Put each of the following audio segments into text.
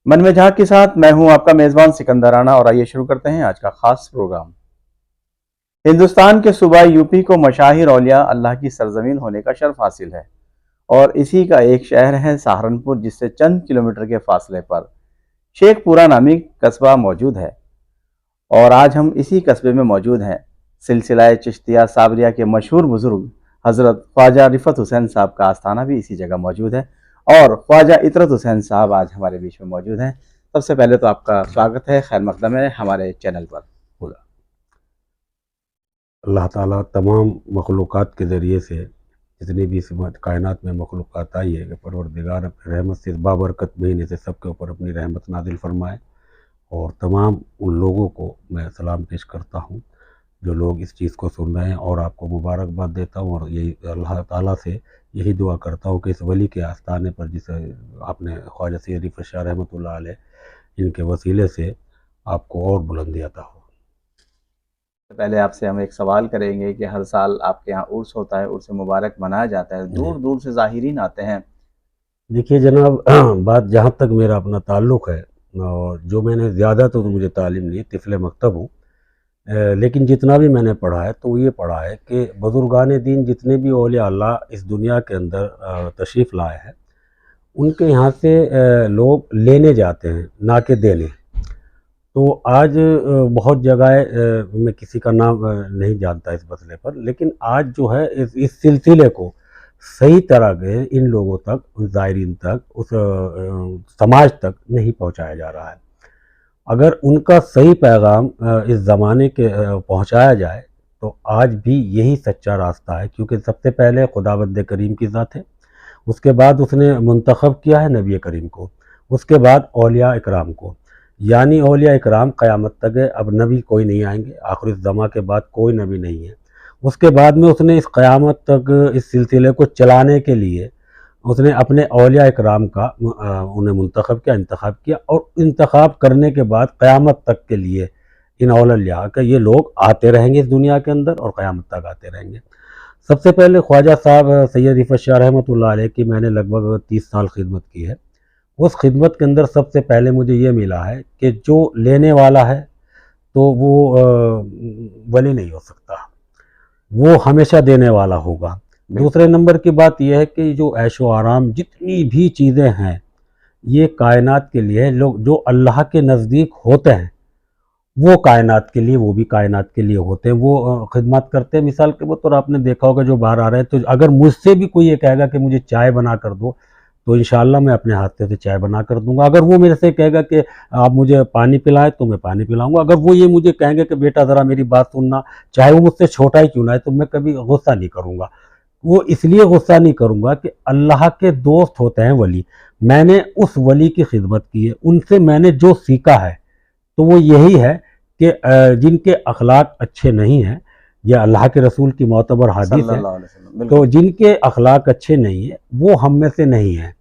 मन में झांक के साथ मैं हूं आपका मेजबान सिकंदर राणा और आइए शुरू करते हैं आज का खास प्रोग्राम। हिंदुस्तान के सूबा यूपी को मशाहिर औलिया अल्लाह की सरजमीन होने का शर्फ हासिल है और इसी का एक शहर है सहारनपुर, जिससे चंद किलोमीटर के फासले पर शेखपुरा नामी कस्बा मौजूद है। और आज हम इसी कस्बे में मौजूद हैं। सिलसिला चिश्तिया साबरिया के मशहूर बुजुर्ग हजरत ख्वाजा रिफत हुसैन साहब का आस्थाना भी इसी जगह मौजूद है और ख्वाजा इतरत हुसैन साहब आज हमारे बीच में मौजूद हैं। सबसे पहले तो आपका स्वागत है, खैर मकदम है हमारे चैनल पर। खुदा अल्लाह ताला तमाम मखलूक़ात के ज़रिए से जितनी भी इस कायनात में मखलूक़ात आई है कि परवरदिगार अपनी रहमत से, बाबरकत महीने से सबके ऊपर अपनी रहमत नाजिल फरमाए। और तमाम उन लोगों को मैं सलाम पेश करता हूँ जो लोग इस चीज़ को सुन रहे हैं, और आपको मुबारकबाद देता हूँ। और यही अल्लाह ताला से यही दुआ करता हूँ कि इस वली के आस्थाने पर जिसे आपने ख्वाजा सैयद रिफ़त शाह रहमतुल्लाह अलैह, इनके वसीले से आपको और बुलंदी अता हो। पहले आपसे हम एक सवाल करेंगे कि हर साल आपके यहाँ उर्स होता है, उर्स मुबारक मनाया जाता है, जी दूर दूर से ज़ाहिरीन आते हैं। देखिए जनाब, बात जहाँ तक मेरा अपना ताल्लुक़ है, और जो मैंने ज़्यादा तो मुझे तालीम नहीं, तिफ़ले मकतब हूँ, लेकिन जितना भी मैंने पढ़ा है तो ये पढ़ा है कि बुज़ुर्गान दीन जितने भी औलिया अल्लाह इस दुनिया के अंदर तशरीफ़ लाए हैं, उनके यहाँ से लोग लेने जाते हैं, ना कि देने। तो आज बहुत जगह, मैं किसी का नाम नहीं जानता इस मसले पर, लेकिन आज जो है इस सिलसिले को सही तरह के इन लोगों तक, उस ज़ायरीन तक, उस समाज तक नहीं पहुंचाया जा रहा है। अगर उनका सही पैगाम इस ज़माने के पहुंचाया जाए तो आज भी यही सच्चा रास्ता है, क्योंकि सबसे पहले खुदावंद करीम की ज़ात है, उसके बाद उसने मुंतखब किया है नबी करीम को, उसके बाद औलिया इकराम को। यानी औलिया इकराम क़यामत तक है, अब नबी कोई नहीं आएंगे, आखिर ज़मा के बाद कोई नबी नहीं है। उसके बाद में उसने इस क़यामत तक इस सिलसिले को चलाने के लिए उसने अपने औलिया इकराम का उन्हें मुंतखब किया, इंतखाब किया, और इंतखाब करने के बाद क़यामत तक के लिए इन औलिया के ये लोग आते रहेंगे इस दुनिया के अंदर, और क़यामत तक आते रहेंगे। सबसे पहले ख्वाजा साहब सैयद रिफ़त शाह रहमतुल्लाह अलैह की मैंने लगभग 30 साल खिदमत की है। उस खिदमत के अंदर सबसे पहले मुझे ये मिला है कि जो लेने वाला है तो वो वली नहीं हो सकता, वो हमेशा देने वाला होगा। दूसरे नंबर की बात यह है कि जो ऐशो आराम जितनी भी चीज़ें हैं, ये कायनात के लिए लोग जो अल्लाह के नज़दीक होते हैं, वो कायनात के लिए, वो भी कायनात के लिए होते हैं। वो खिदमत करते हैं। मिसाल के तौर आपने देखा होगा जो बाहर आ रहे हैं, तो अगर मुझसे भी कोई ये कहेगा कि मुझे चाय बना कर दो, तो इंशाअल्लाह मैं अपने हाथ से चाय बना कर दूंगा। अगर वो मेरे से कहेगा कि आप मुझे पानी पिलाएं, तो मैं पानी पिलाऊंगा। अगर वो ये मुझे कहेंगे कि बेटा ज़रा मेरी बात सुनना, चाहे वो मुझसे छोटा ही क्यों ना है, तो मैं कभी गुस्सा नहीं करूँगा। वो इसलिए गुस्सा नहीं करूँगा कि अल्लाह के दोस्त होते हैं वली। मैंने उस वली की खिदमत की है, उनसे मैंने जो सीखा है तो वो यही है कि जिनके अखलाक अच्छे नहीं हैं, यह अल्लाह के रसूल की मोतबर हदीस है, सल्लल्लाहु अलैहि वसल्लम, तो बिल्कुल। जिनके अखलाक अच्छे नहीं हैं वो हम में से नहीं हैं।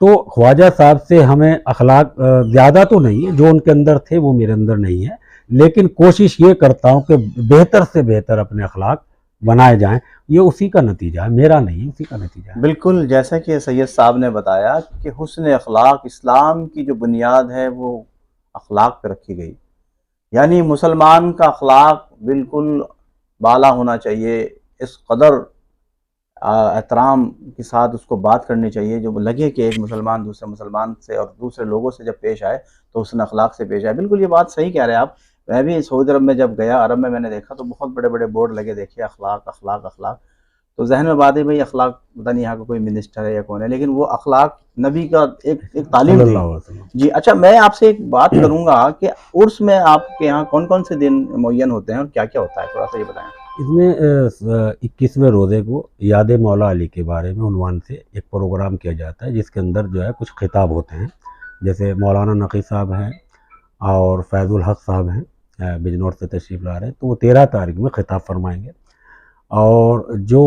तो ख्वाजा साहब से हमें अखलाक ज़्यादा तो नहीं है, जो उनके अंदर थे वो मेरे अंदर नहीं है, लेकिन कोशिश ये करता हूँ कि बेहतर से बेहतर अपने अखलाक बनाए जाएं। ये उसी का नतीजा है, मेरा नहीं, उसी का नतीजा है। बिल्कुल, जैसा कि सैयद साहब ने बताया कि हुस्न अखलाक, इस्लाम की जो बुनियाद है वो अखलाक पे रखी गई। यानी मुसलमान का अखलाक बिल्कुल बाला होना चाहिए। इस कदर एहतराम के साथ उसको बात करनी चाहिए जो लगे कि एक मुसलमान दूसरे मुसलमान से और दूसरे लोगों से जब पेश आए तो हुस्न अखलाक से पेश आए। बिल्कुल ये बात सही कह रहे हैं आप। मैं भी सऊदी अरब में जब गया, अरब में मैंने देखा तो बहुत बड़े बड़े बोर्ड लगे देखे, अखलाक अखलाक अखलाक। तो जहन में बात है भाई, अखलाक पता नहीं यहाँ का कोई मिनिस्टर है या कौन है, लेकिन वो अखलाक नबी का एक एक तालीम थी। सल्लल्लाहु अलैहि वसल्लम। जी अच्छा, मैं आपसे एक बात करूंगा कि उर्स में आपके यहाँ कौन कौन से दिन मुअय्यन होते हैं और क्या क्या होता है, थोड़ा सा ये बताएं। इसमें 21वें रोज़े को याद मौला अली के बारे में उन्वान से एक प्रोग्राम किया जाता है, जिसके अंदर जो है कुछ खिताब होते हैं। जैसे मौलाना नक़ी साहब हैं और फैज़ुल हक साहब हैं, बिजनौर से तशरीफ़ ला रहे हैं, तो वो 13 तारीख में खिताब फरमाएंगे। और जो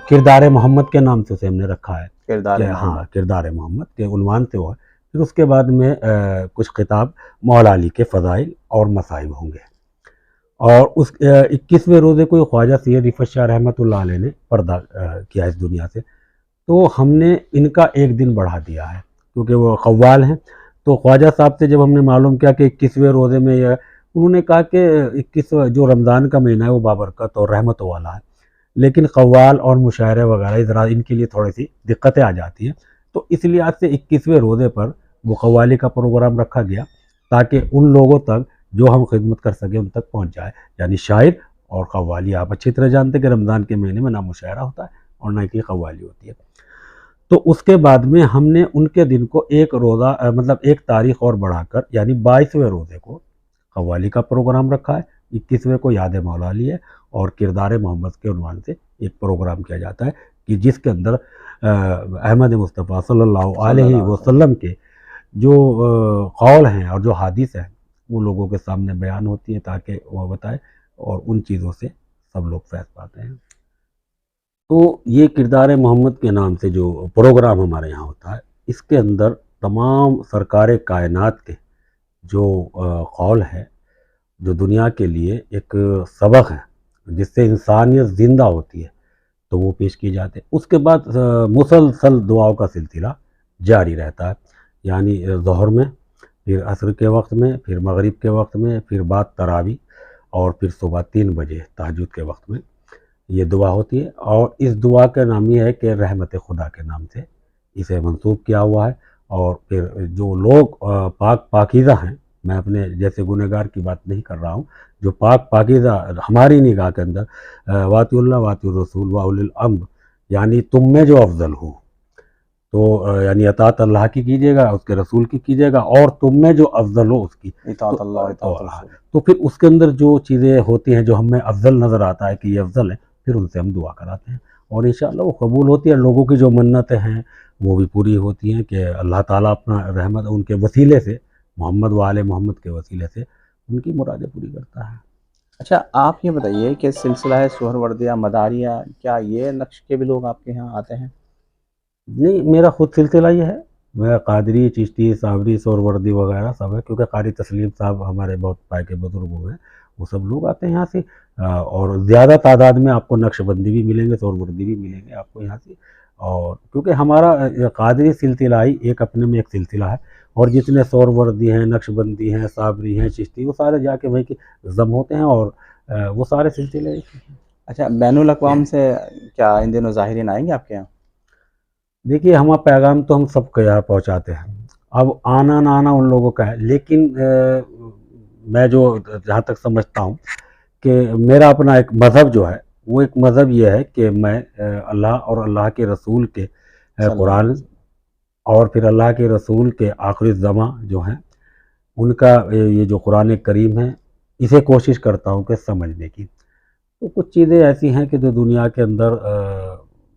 किरदार मोहम्मद के नाम से उसे हमने रखा है किरदार कि मोहम्मद। हाँ, किरदार मोहम्मद के उन्वान से वो है। फिर उसके बाद में कुछ खिताब मौला अली के फ़ज़ाइल और मसाइब होंगे। और उस 21वें रोज़े को ख्वाजा सैयद रिफ़त शाह रहमतुल्लाह अलैह ने पर्दा किया इस दुनिया से। तो हमने इनका एक दिन बढ़ा दिया है, क्योंकि वो क़व्वाल हैं। तो ख्वाजा साहब से जब हमने मालूम किया कि 21वें रोज़े में यह, उन्होंने कहा कि 21 जो रमज़ान का महीना है वो बाबरकत और रहमतों वाला है, लेकिन कव्वाल और मुशायरे वगैरह ज़रा इनके लिए थोड़ी सी दिक्कतें आ जाती हैं। तो इसलिए आज से 21वें रोज़े पर वो कव्वाली का प्रोग्राम रखा गया ताकि उन लोगों तक जो हम खिदमत कर सकें उन तक पहुँच जाए। यानी शायर और कव्वाली, आप अच्छी तरह जानते हैं कि रमज़ान के महीने में ना मुशायरा होता है और ना कि कव्वाली होती है। तो उसके बाद में हमने उनके दिन को एक रोज़ा मतलब एक तारीख और बढ़ाकर यानी 22वें रोज़े को कव्वाली का प्रोग्राम रखा है, 21वें को याद मौला अली है और किरदार मोहम्मद के उन्वान से एक प्रोग्राम किया जाता है कि जिसके अंदर अहमद मुस्तफ़ा सल्लल्लाहु अलैहि वसल्लम के जो कौल हैं और जो हादिस हैं वो लोगों के सामने बयान होती है ताकि वह बताए और उन चीज़ों से सब लोग फैज़ पाते हैं। तो ये किरदार मोहम्मद के नाम से जो प्रोग्राम हमारे यहाँ होता है, इसके अंदर तमाम सरकार कायनात के जो कौल है, जो दुनिया के लिए एक सबक है जिससे इंसानियत ज़िंदा होती है, तो वो पेश किए जाते हैं। उसके बाद मुसलसल दुआओं का सिलसिला जारी रहता है, यानी ज़ोहर में, फिर असर के वक्त में, फिर मगरिब के वक्त में, फिर बाद तरावी और फिर सुबह 3 बजे तहज्जुद के वक्त में ये दुआ होती है। और इस दुआ का नाम ये है कि रहमत खुदा के नाम से इसे मंसूब किया हुआ है। और फिर जो लोग पाकीज़ा हैं, मैं अपने जैसे गुनहगार की बात नहीं कर रहा हूँ, जो पाकीज़ा हमारी निगाह के अंदर वातिउल्लाह वातिउर रसूल व उलिल अम्र, यानी तुम में जो अफजल हो, तो यानी अतात अल्लाह की कीजिएगा, उसके रसूल की कीजिएगा, और तुम में जो अफजल हो उसकी इताअत अल्लाह इताअत रसूल। तो फिर उसके अंदर जो चीज़ें होती हैं जो हमें अफजल नज़र आता है कि ये अफजल है, फिर उनसे हम दुआ कराते हैं और इंशाअल्लाह वो कबूल होती है। लोगों की जो मन्नतें हैं वो भी पूरी होती हैं कि अल्लाह ताला अपना रहमत उनके वसीले से, मोहम्मद व आले मोहम्मद के वसीले से उनकी मुरादें पूरी करता है। अच्छा, आप ये बताइए कि सिलसिला है सुहरवर्दिया, मदारिया, क्या ये नक्श के भी लोग आपके यहाँ आते हैं? नहीं, मेरा खुद सिलसिला ये है, मैं कादरी, चिश्ती, साबरी, सोहरवर्दी वगैरह सब है, क्योंकि कारी तस्लीम साहब हमारे बहुत पाए के बुजुर्ग हुए हैं, वो सब लोग आते हैं यहाँ से। और ज़्यादा तादाद में आपको नक्शबंदी भी मिलेंगे, सोहरवर्दी भी मिलेंगे आपको यहाँ से। और क्योंकि हमारा कादरी सिलसिला ही एक अपने में एक सिलसिला है, और जितने सोहरवर्दी हैं, नक्शबंदी हैं, साबरी हैं, चिश्ती, वो सारे जाके वहीं के जम होते हैं और वो सारे सिलसिले एक ही हैं। अच्छा, बैनुल अक़वाम से क्या इन दिनों ज़ाहिरीन आएँगे आपके यहाँ? देखिए, हमारा पैगाम तो हम सबके यहाँ पहुँचाते हैं। अब आना ना आना उन लोगों का है, लेकिन मैं जो जहाँ तक समझता हूँ कि मेरा अपना एक मज़हब जो है, वो एक मज़हब ये है कि मैं अल्लाह और अल्लाह के रसूल के कुरान और फिर अल्लाह के रसूल के आखिरी ज़मां जो हैं, उनका ये जो कुरान करीम है, इसे कोशिश करता हूँ कि समझने की। तो कुछ चीज़ें ऐसी हैं कि जो दुनिया के अंदर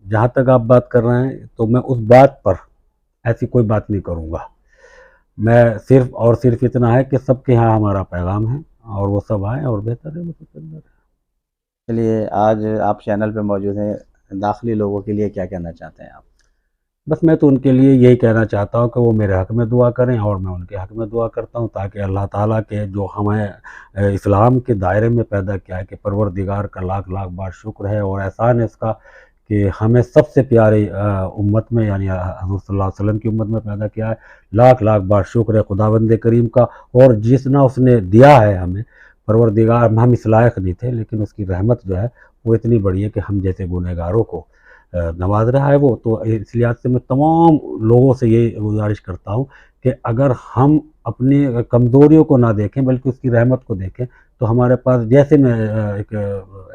जहाँ तक आप बात कर रहे हैं, तो मैं उस बात पर ऐसी कोई बात नहीं करूँगा। मैं सिर्फ़ और सिर्फ़ इतना है कि सबके यहाँ हमारा पैगाम है और वो सब आएँ और बेहतर है, वो तो चल रहा है। चलिए, आज आप चैनल पे मौजूद हैं, दाखिली लोगों के लिए क्या कहना चाहते हैं आप? बस मैं तो उनके लिए यही कहना चाहता हूँ कि वो मेरे हक़ में दुआ करें और मैं उनके हक़ में दुआ करता हूँ, ताकि अल्लाह ताला के जो हमें इस्लाम के दायरे में पैदा किया है, कि परवरदिगार का लाख लाख बार शुक्र है और एहसान है इसका कि हमें सबसे प्यारे उम्मत में, यानी हज़रत सल्लल्लाहु अलैहि वसल्लम की उम्मत में पैदा किया है। लाख लाख बार शुक्र है खुदावंद करीम का, और जितना उसने दिया है हमें परवरदिगार, हम इस लायक नहीं थे, लेकिन उसकी रहमत जो है वो इतनी बड़ी है कि हम जैसे गुनहगारों को नवाज रहा है वो। तो इस लिहाज से मैं तमाम लोगों से ये गुजारिश करता हूँ कि अगर हम अपनी कमज़ोरियों को ना देखें बल्कि उसकी रहमत को देखें, तो हमारे पास, जैसे मैं एक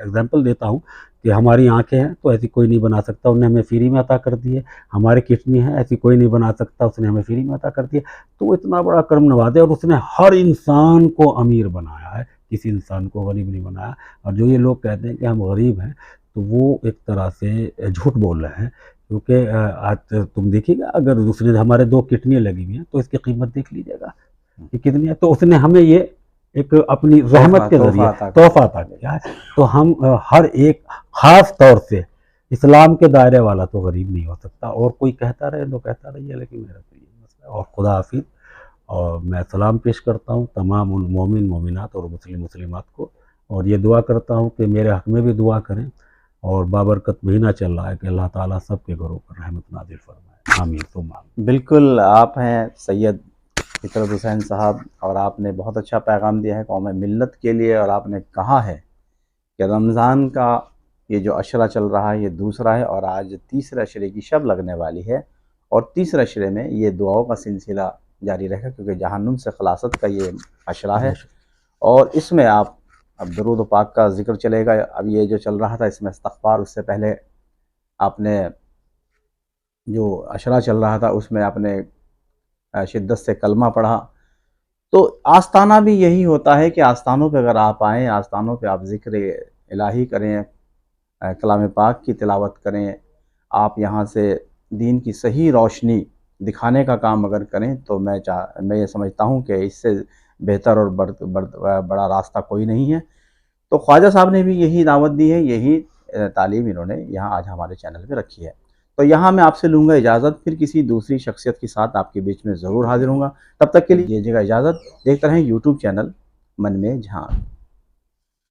एग्ज़ाम्पल देता हूँ कि हमारी आँखें हैं तो ऐसी कोई नहीं बना सकता, उन्होंने हमें फ्री में अता कर दी है। हमारी किडनी है, ऐसी कोई नहीं बना सकता, उसने हमें फ्री में अता कर दी है। तो वो इतना बड़ा करम नवाज़ है, और उसने हर इंसान को अमीर बनाया है, किसी इंसान को गरीब नहीं बनाया। और जो ये लोग कहते हैं कि हम गरीब हैं, तो वो एक तरह से झूठ बोल रहे हैं, क्योंकि आज तुम देखिएगा, अगर दूसरे हमारे 2 किडनी लगी हुई हैं तो इसकी कीमत देख लीजिएगा कि कितनी है। तो उसने हमें ये एक अपनी रहमत के ज़रिए तोहफ़ा अता किया है। तो हम हर एक, ख़ास तौर से इस्लाम के दायरे वाला तो गरीब नहीं हो सकता, और कोई कहता रहे तो कहता रहिए, लेकिन मेरा तो ये मसला है। और खुदा हाफ़िज़। और मैं सलाम पेश करता हूँ तमाम उन मोमिन मोमिनात और मुस्लिम मुस्लिमात को, और ये दुआ करता हूँ कि मेरे हक़ में भी दुआ करें। और बाबरकत महीना चल रहा है कि अल्लाह ताला सबके घरों पर रहमत नाज़िल फरमाए। आमीन सुम्मा आमीन। बिल्कुल, आप हैं सैयद फितरत हुसैन साहब, और आपने बहुत अच्छा पैगाम दिया है कौम मिल्लत के लिए। और आपने कहा है कि रमज़ान का ये जो अशरा चल रहा है ये दूसरा है, और आज तीसरे अशरे की शब लगने वाली है, और तीसरे अशरे में ये दुआओं का सिलसिला जारी रहेगा, क्योंकि जहन्नुम से खलासत का ये अशरा है। और इसमें आप अब दरूद पाक का ज़िक्र चलेगा। अब ये जो चल रहा था इसमें इस्तग़फ़ार, उससे पहले आपने जो अशरा चल रहा था उसमें आपने शिद्दत से कलमा पढ़ा। तो आस्ताना भी यही होता है कि आस्थानों पे अगर आप आएँ, आस्थानों पे आप ज़िक्र इलाही करें, कलाम पाक की तिलावत करें, आप यहाँ से दीन की सही रोशनी दिखाने का काम अगर करें, तो मैं ये समझता हूँ कि इससे बेहतर और बड़ा रास्ता कोई नहीं है। तो ख्वाजा साहब ने भी यही दावत दी है, यही तालीम इन्होंने यहाँ आज हमारे चैनल पे रखी है। तो यहाँ मैं आपसे लूँगा इजाज़त, फिर किसी दूसरी शख्सियत के साथ आपके बीच में ज़रूर हाज़िर होऊँगा। तब तक के लिए दीजिएगा इजाज़त। देखते रहें यूट्यूब चैनल मन में झांक।